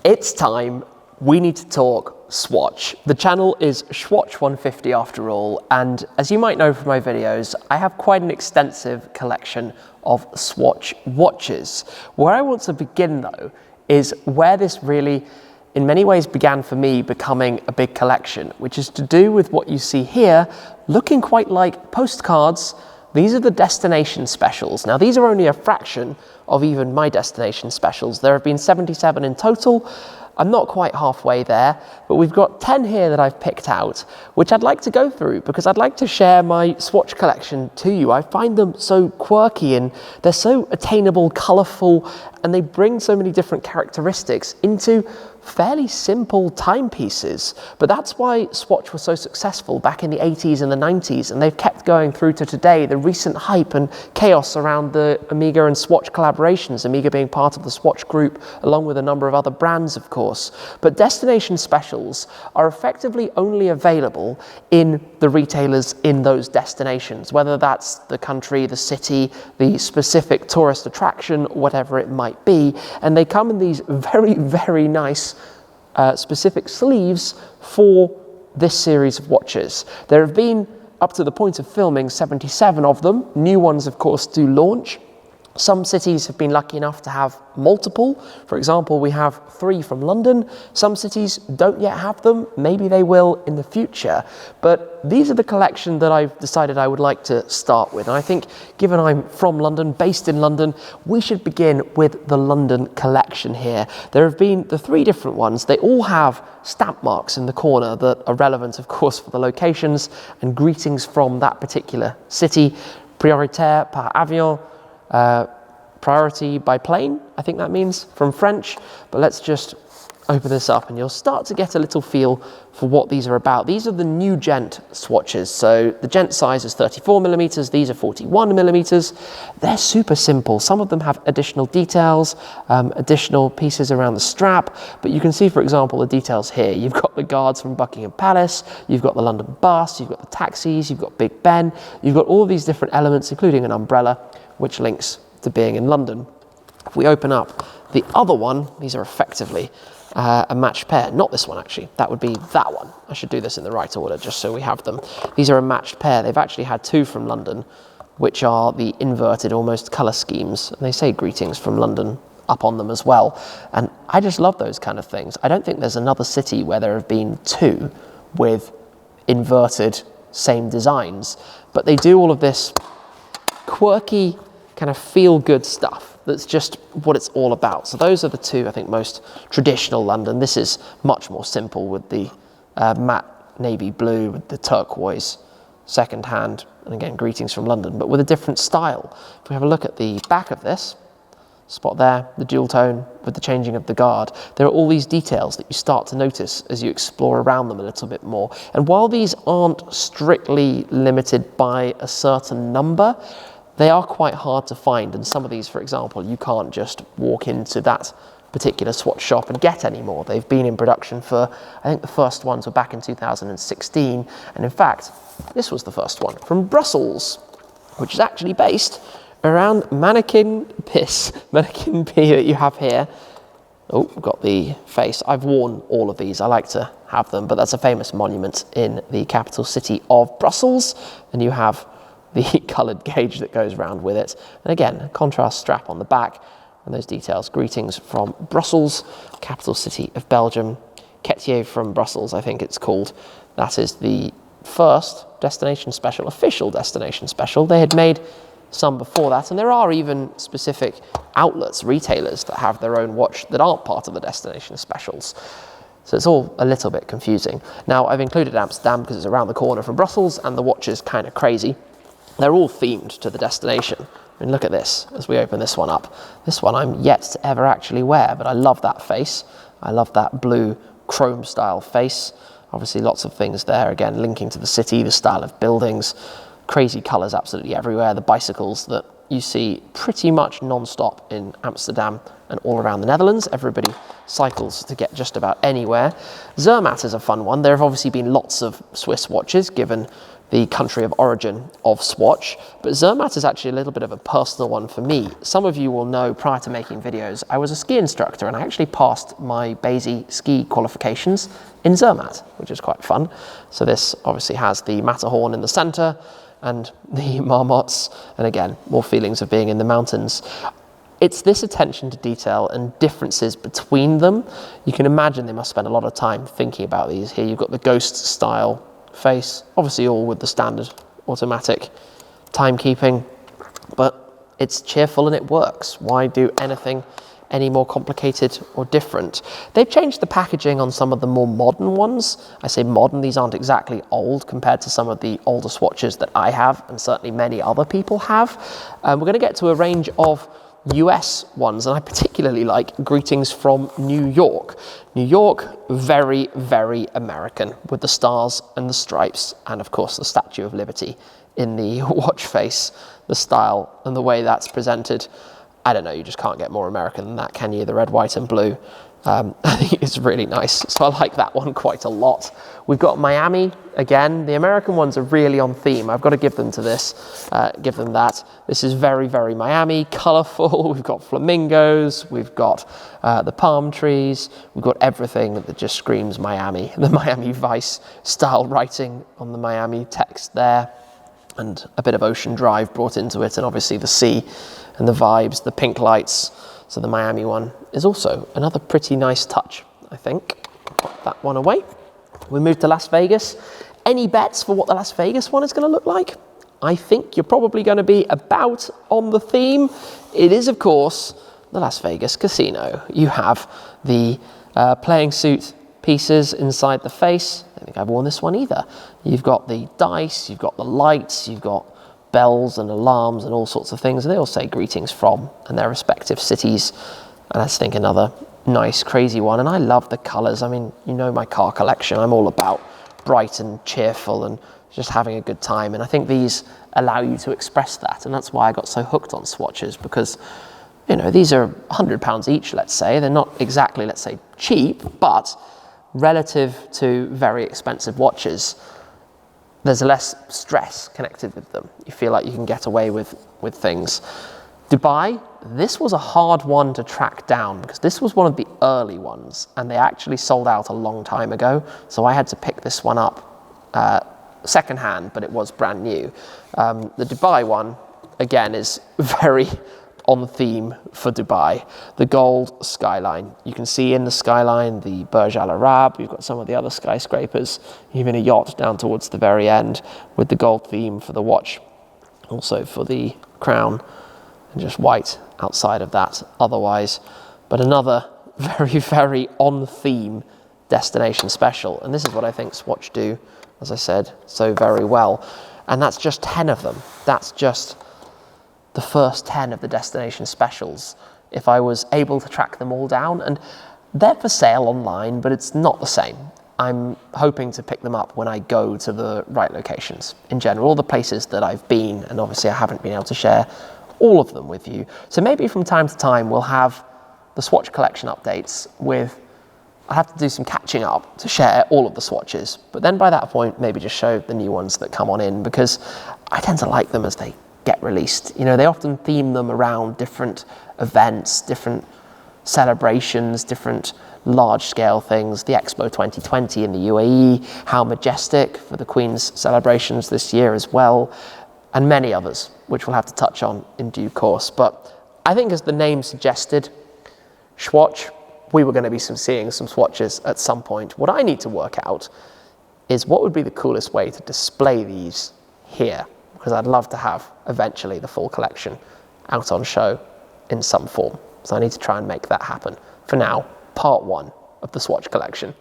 It's time. We need to talk Swatch. The channel is Swatch 150 after all, and as you might know from my videos, I have quite an extensive collection of Swatch watches. Where I want to begin though is where this really in many ways began for me becoming a big collection, which is to do with what you see here, looking quite like postcards. These are the destination specials. Now these are only a fraction of even my destination specials. There have been 77 in total. I'm not quite halfway there, but we've got 10 here that I've picked out, which I'd like to go through because I'd like to share my Swatch collection to you. I find them so quirky and they're so attainable, colourful, and they bring so many different characteristics into fairly simple timepieces. But that's why Swatch was so successful back in the 80s and the 90s, and they've kept going through to today. The recent hype and chaos around the Omega and Swatch collaborations, Omega being part of the Swatch group, along with a number of other brands, of course. But destination specials are effectively only available in the retailers in those destinations, whether that's the country, the city, the specific tourist attraction, whatever it might be. And they come in these very, very nice specific sleeves for this series of watches. There have been, up to the point of filming, 77 of them. New ones, of course, do launch. Some cities have been lucky enough to have multiple. For example, we have 3 from London. Some cities don't yet have them. Maybe they will in the future. But these are the collection that I've decided I would like to start with. And I think, given I'm from London, based in London, we should begin with the London collection here. There have been the 3 different ones. They all have stamp marks in the corner that are relevant, of course, for the locations and greetings from that particular city. Prioritaire par avion. Priority by plane, I think that means, from French. But let's just open this up and you'll start to get a little feel for what these are about. These are the new Gent swatches. So the Gent size is 34mm, these are 41mm. They're super simple. Some of them have additional details, additional pieces around the strap, but you can see, for example, the details here. You've got the guards from Buckingham Palace, you've got the London bus, you've got the taxis, you've got Big Ben, you've got all these different elements, including an umbrella, which links to being in London. If we open up the other one, these are effectively a matched pair. Not this one, actually. That would be that one. I should do this in the right order, just so we have them. These are a matched pair. They've actually had 2 from London, which are the inverted, almost colour schemes. And they say greetings from London up on them as well. And I just love those kind of things. I don't think there's another city where there have been 2 with inverted same designs. But they do all of this quirky, kind of feel-good stuff. That's just what it's all about. So those are the 2, I think, most traditional London. This is much more simple with the matte navy blue with the turquoise second hand, and again, greetings from London, but with a different style. If we have a look at the back of this, spot there, the dual tone with the changing of the guard. There are all these details that you start to notice as you explore around them a little bit more. And while these aren't strictly limited by a certain number, they are quite hard to find, and some of these, for example, you can't just walk into that particular Swatch shop and get anymore. They've been in production for, I think the first ones were back in 2016, and in fact, this was the first one from Brussels, which is actually based around Mannequin P that you have here. Oh, got the face. I've worn all of these. I like to have them, but that's a famous monument in the capital city of Brussels, and you have the coloured gauge that goes around with it. And again, a contrast strap on the back and those details. Greetings from Brussels, capital city of Belgium. Quetier from Brussels, I think it's called. That is the first destination special, official destination special. They had made some before that, and there are even specific outlets, retailers, that have their own watch that aren't part of the destination specials. So it's all a little bit confusing. Now, I've included Amsterdam because it's around the corner from Brussels, and the watch is kind of crazy. They're all themed to the destination. I mean, look at this as we open this one up. This one I'm yet to ever actually wear, but I love that face. I love that blue chrome style face. Obviously lots of things there, again, linking to the city, the style of buildings, crazy colours absolutely everywhere. The bicycles that you see pretty much non-stop in Amsterdam and all around the Netherlands. Everybody cycles to get just about anywhere. Zermatt is a fun one. There have obviously been lots of Swiss watches, given the country of origin of Swatch, but Zermatt is actually a little bit of a personal one for me. Some of you will know prior to making videos, I was a ski instructor and I actually passed my BASI ski qualifications in Zermatt, which is quite fun. So this obviously has the Matterhorn in the center and the marmots, and again, more feelings of being in the mountains. It's this attention to detail and differences between them. You can imagine they must spend a lot of time thinking about these. Here you've got the ghost style face, obviously all with the standard automatic timekeeping, but it's cheerful and it works. Why do anything any more complicated or different? They've changed the packaging on some of the more modern ones. I say modern, these aren't exactly old compared to some of the older swatches that I have and certainly many other people have. We're going to get to a range of US ones, and I particularly like Greetings from New York. New York, very, very American, with the stars and the stripes, and of course the Statue of Liberty in the watch face, the style and the way that's presented. I don't know, you just can't get more American than that, can you? The red, white and blue. I think it's really nice, so I like that one quite a lot. We've got Miami, again, the American ones are really on theme. I've got to give them to this, give them that. This is very, very Miami, colourful. We've got flamingos, we've got the palm trees, we've got everything that just screams Miami. The Miami Vice style writing on the Miami text there, and a bit of Ocean Drive brought into it, and obviously the sea and the vibes, the pink lights. So the Miami one is also another pretty nice touch, I think. Put that one away. We move to Las Vegas. Any bets for what the Las Vegas one is going to look like? I think you're probably going to be about on the theme. It is, of course, the Las Vegas casino. You have the playing suit pieces inside the face. I don't think I've worn this one either. You've got the dice, you've got the lights, you've got bells and alarms and all sorts of things. They all say greetings from and their respective cities. And I think another nice, crazy one. And I love the colors. I mean, you know my car collection. I'm all about bright and cheerful and just having a good time. And I think these allow you to express that. And that's why I got so hooked on swatches, because, you know, these are £100 each, let's say. They're not exactly, let's say, cheap, but relative to very expensive watches, there's less stress connected with them. You feel like you can get away with things. Dubai, this was a hard one to track down because this was one of the early ones and they actually sold out a long time ago. So I had to pick this one up secondhand, but it was brand new. The Dubai one, again, is very on theme for Dubai. The gold skyline. You can see in the skyline the Burj Al Arab. We've got some of the other skyscrapers, even a yacht down towards the very end with the gold theme for the watch, also for the crown, and just white outside of that otherwise. But another very, very on theme destination special. And this is what I think Swatch do, as I said, so very well. And that's just 10 of them. That's just the first 10 of the destination specials, if I was able to track them all down. And they're for sale online, but it's not the same. I'm hoping to pick them up when I go to the right locations. In general, all the places that I've been, and obviously I haven't been able to share all of them with you. So maybe from time to time we'll have the Swatch collection updates with, I have to do some catching up to share all of the swatches. But then by that point, maybe just show the new ones that come on in, because I tend to like them as they get released. You know, they often theme them around different events, different celebrations, different large-scale things. The Expo 2020 in the UAE, how majestic for the Queen's celebrations this year as well, and many others, which we'll have to touch on in due course. But I think, as the name suggested, Swatch, we were going to be seeing some swatches at some point. What I need to work out is what would be the coolest way to display these here, because I'd love to have eventually the full collection out on show in some form. So I need to try and make that happen. For now, part 1 of the Swatch collection.